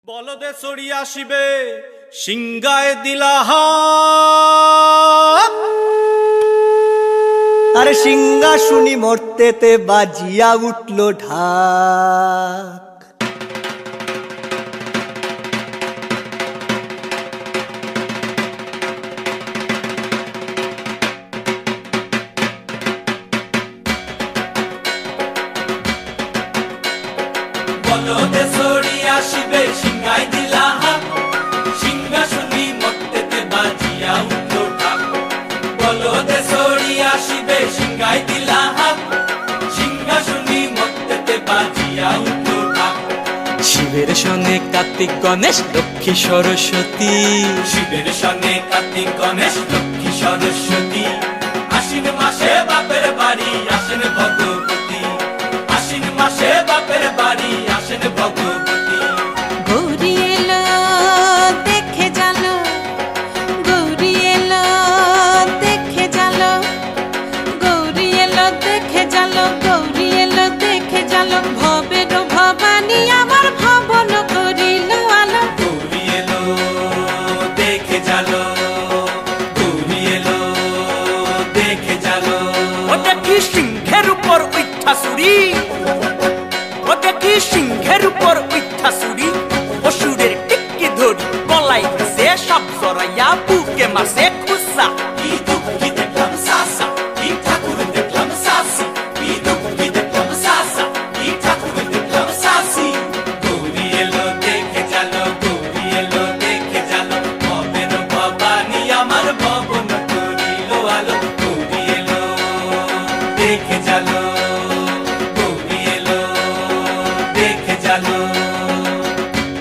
বলদে চড়ি আসিবে সিংগায় দিলা হাত। আরে সিংহা শুনি মরতেতে বাজিয়া উঠলো ঢাক। বলদে চড়ি আসিবে সিংগায় দিলা হাত। সিংহা শুনি মরতেতে বাজিয়া উঠলো ঢাক। বলদে চড়ি আসিবে সিংগায় দিলা হাত। সিংহা শুনি মরতেতে বাজিয়া উঠলো ঢাক। শিবের সঙ্গে কার্তিক গণেশ লক্ষ্মী সরস্বতী, শিবের সঙ্গে কার্তিক গণেশ লক্ষ্মী সরস্বতী। আশ্বিন মাসে বাপের বাড়ি